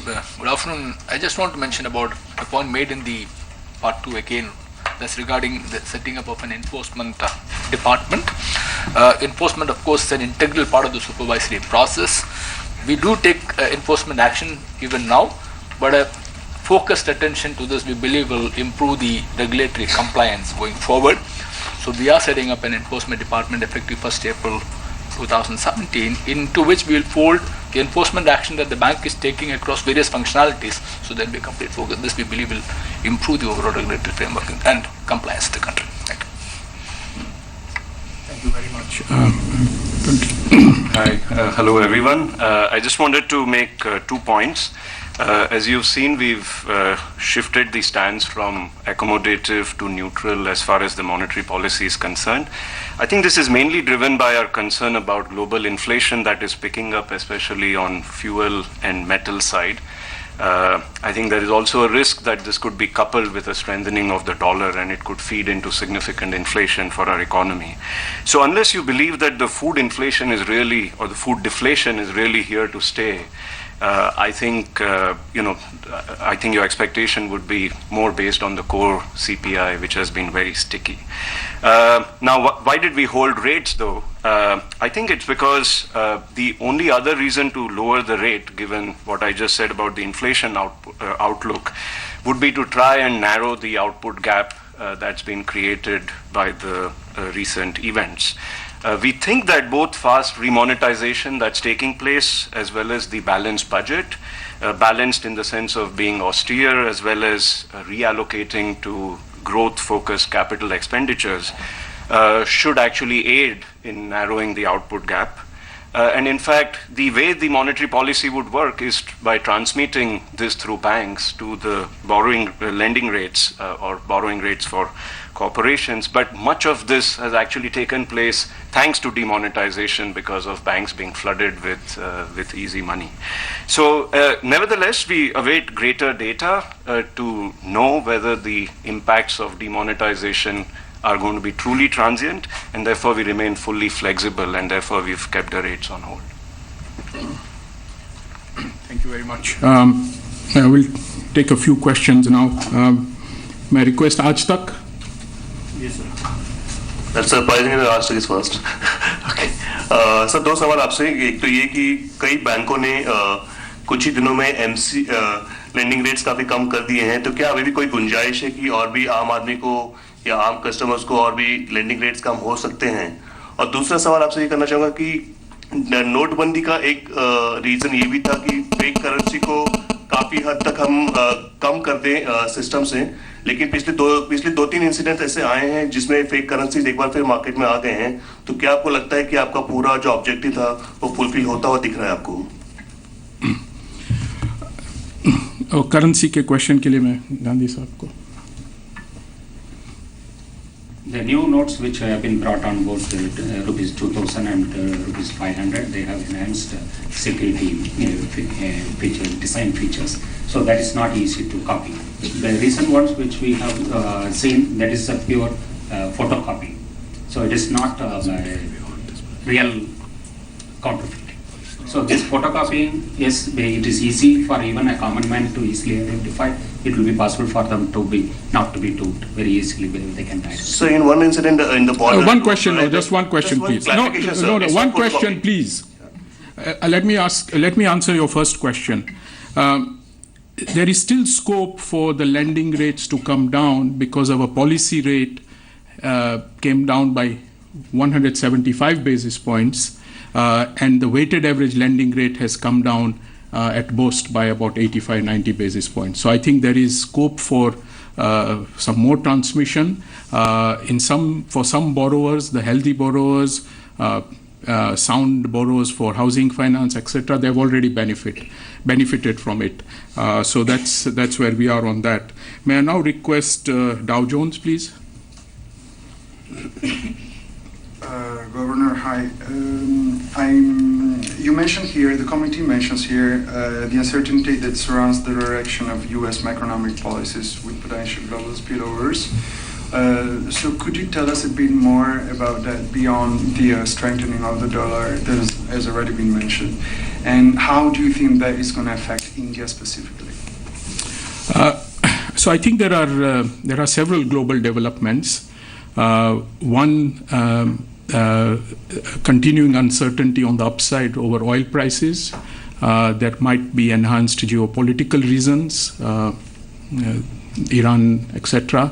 Good afternoon. I just want to mention about a point made in the part 2 again. That's regarding the setting up of an enforcement department. Enforcement, of course, is an integral part of the supervisory process. We do take enforcement action even now, but a focused attention to this, we believe, will improve the regulatory compliance going forward. So we are setting up an enforcement department effective 1st April 2017, into which we will fold the enforcement action that the bank is taking across various functionalities, so there will be a complete focus. This, we believe, will improve the overall regulatory framework and compliance in the country. Thank you. Thank you very much. Hi, hello everyone. I just wanted to make 2 points. As you've seen, we've shifted the stance from accommodative to neutral as far as the monetary policy is concerned. I think this is mainly driven by our concern about global inflation that is picking up, especially on fuel and metal side. I think there is also a risk that this could be coupled with a strengthening of the dollar, and it could feed into significant inflation for our economy. So unless you believe that the food inflation is really, or the food deflation is really here to stay, I think I think your expectation would be more based on the core CPI, which has been very sticky. Now, why did we hold rates though? I think it's because the only other reason to lower the rate, given what I just said about the inflation outlook, would be to try and narrow the output gap that's been created by the recent events. We think that both fast remonetization that's taking place, as well as the balanced budget, balanced in the sense of being austere as well as reallocating to growth-focused capital expenditures, should actually aid in narrowing the output gap. And in fact, the way the monetary policy would work is by transmitting this through banks to the lending rates or borrowing rates for corporations. But much of this has actually taken place thanks to demonetization because of banks being flooded with easy money. So nevertheless, we await greater data to know whether the impacts of demonetization are going to be truly transient, and therefore we remain fully flexible, and therefore we've kept the rates on hold. Thank you very much. I will take a few questions now. May I request Aaj Tak? Yes, sir. That's surprisingly the Aaj Tak is first. Okay. Sir, 2 सवाल आपसे. एक तो ये कि कई बैंकों ने कुछ ही दिनों में MC लेंडिंग रेट्स काफी कम कर दिए हैं, तो क्या अभी भी कोई गुंजाइश है कि और भी आम आदमी को या आम कस्टमर्स को और भी लेंडिंग रेट्स कम हो सकते हैं? और दूसरा सवाल आपसे ये करना चाहूँगा कि नोटबंदी का एक रीजन ये भी था कि फेक करेंसी को काफी हद तक हम कम कर दें सिस्टम से, लेकिन पिछले 2-3 इंसिडेंट ऐसे आए हैं जिसमें फेक करेंसीज एक बार फिर मार्केट में आ गए हैं. तो क्या आपको लगता है कि आपका पूरा जो ऑब्जेक्टिव था वो फुलफिल होता हुआ दिख रहा है आपको? करेंसी के क्वेश्चन के लिए मैं गांधी साहब को. The new notes which have been brought on board, rupees 2000 and rupees 500, they have enhanced security design features. So that is not easy to copy. The recent ones which we have seen, that is a pure photocopy. So it is not real counterfeit. So this photocopying, yes, it is easy for even a common man to easily identify. It will be possible for them to be not to be duped very easily. They can type. So in one incident in the border. One question, just one question, please. No, one question, please. Let me answer your first question. There is still scope for the lending rates to come down because our policy rate came down by 175 basis points. And the weighted average lending rate has come down at most by about 85-90 basis points. So I think there is scope for some more transmission. For some borrowers, the healthy borrowers, sound borrowers for housing finance, etc., they've already benefited from it. So that's where we are on that. May I now request Dow Jones, please? Governor, hi. You mentioned here, the committee mentions here, the uncertainty that surrounds the direction of U.S. macroeconomic policies with potential global spillovers So could you tell us a bit more about that beyond the strengthening of the dollar that has already been mentioned? And how do you think that is going to affect India specifically? So I think there are several global developments. One, continuing uncertainty on the upside over oil prices. There might be enhanced geopolitical reasons, Iran, etc.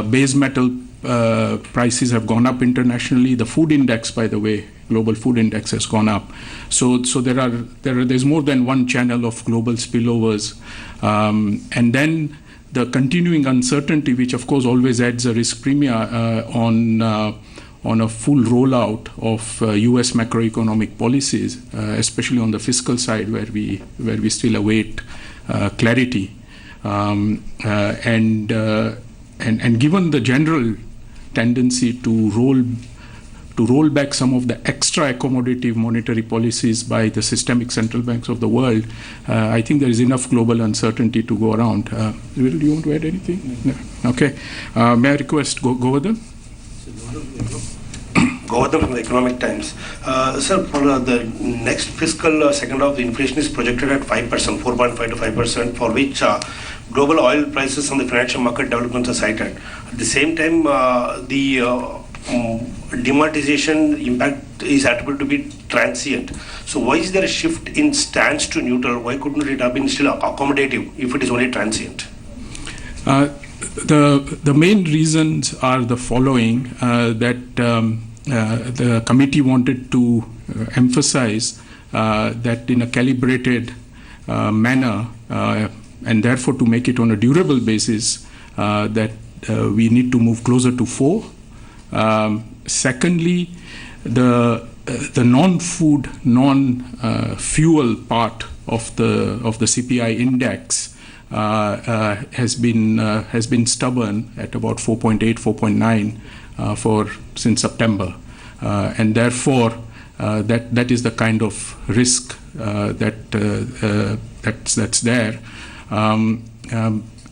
Base metal prices have gone up internationally. The food index, by the way, global food index has gone up. So there's more than one channel of global spillovers, and then the continuing uncertainty, which of course always adds a risk premium on a full rollout of U.S. macroeconomic policies, especially on the fiscal side, where we still await clarity, and given the general tendency to roll back some of the extra accommodative monetary policies by the systemic central banks of the world, I think there is enough global uncertainty to go around. Will, do you want to add anything? No. Okay. May I request Govardhan? Govardhan from the Economic Times. Sir, for the next fiscal second half, the inflation is projected at 5%, 4.5 to 5%, for which global oil prices and the financial market developments are cited. At the same time, the demonetization impact is attributed to be transient. So why is there a shift in stance to neutral? Why couldn't it have been still accommodative if it is only transient? The main reasons are the following, that the committee wanted to emphasize that in a calibrated manner, and therefore to make it on a durable basis, that we need to move closer to 4. Secondly, the non-food, non-fuel part of the CPI index has been stubborn at about 4.8, 4.9 since September, and therefore that is the kind of risk that's there.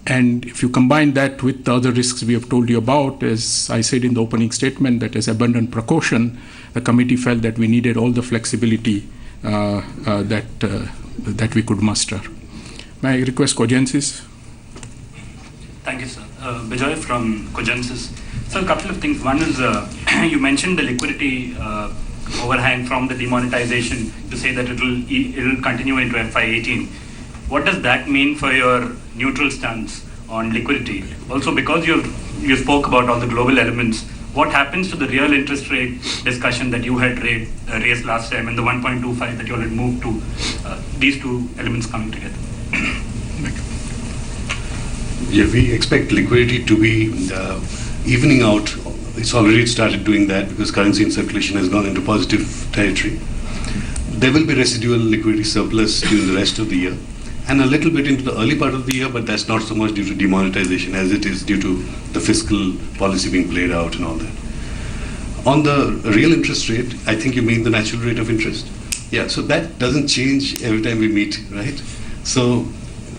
And if you combine that with the other risks we have told you about, as I said in the opening statement, that as abundant precaution, the committee felt that we needed all the flexibility that we could muster. May I request Cogensis? Thank you, sir. Bijoy from Cogensis. So a couple of things. One is you mentioned the liquidity overhang from the demonetization. You say that it will continue into FY18. What does that mean for your neutral stance on liquidity? Also, because you spoke about all the global elements, what happens to the real interest rate discussion that you had raised last time and the 1.25 that you had moved to, these two elements coming together? Yeah, we expect liquidity to be evening out. It's already started doing that because currency in circulation has gone into positive territory. There will be residual liquidity surplus during the rest of the year, and a little bit into the early part of the year, but that's not so much due to demonetization as it is due to the fiscal policy being played out and all that. On the real interest rate, I think you mean the natural rate of interest. Yeah, so that doesn't change every time we meet, right? So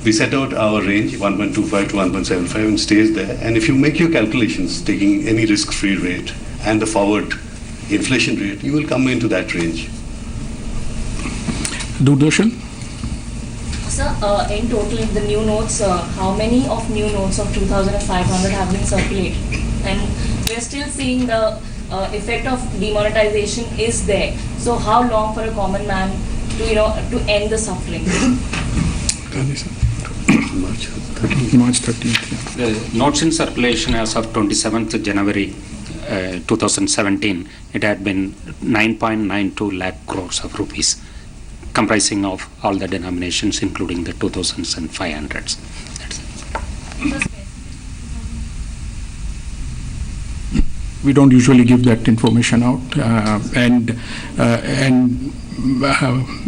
we set out our range, 1.25 to 1.75, and stays there. And if you make your calculations, taking any risk-free rate and the forward inflation rate, you will come into that range. Doordarshan? Sir, in total, in the new notes, how many of new notes of 2,500 have been circulated? And we're still seeing the effect of demonetization is there. So how long for a common man to end the suffering? March 13th. The notes in circulation as of 27th January 2017, it had been 9.92 lakh crores of rupees, comprising of all the denominations, including the 2000s and 500s. We don't usually give that information out, and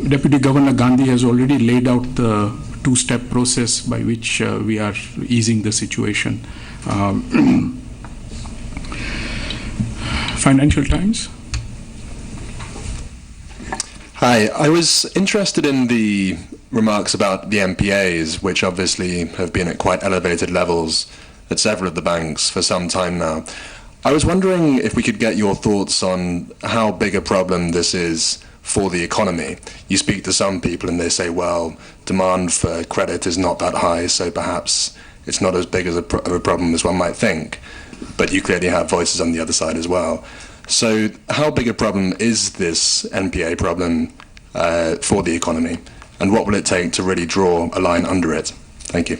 Deputy Governor Gandhi has already laid out the two-step process by which we are easing the situation. Financial Times. Hi, I was interested in the remarks about the MPAs, which obviously have been at quite elevated levels at several of the banks for some time now. I was wondering if we could get your thoughts on how big a problem this is for the economy. You speak to some people and they say, well, demand for credit is not that high, so perhaps it's not as big as of a problem as one might think. But you clearly have voices on the other side as well. So how big a problem is this NPA problem for the economy? And what will it take to really draw a line under it? Thank you.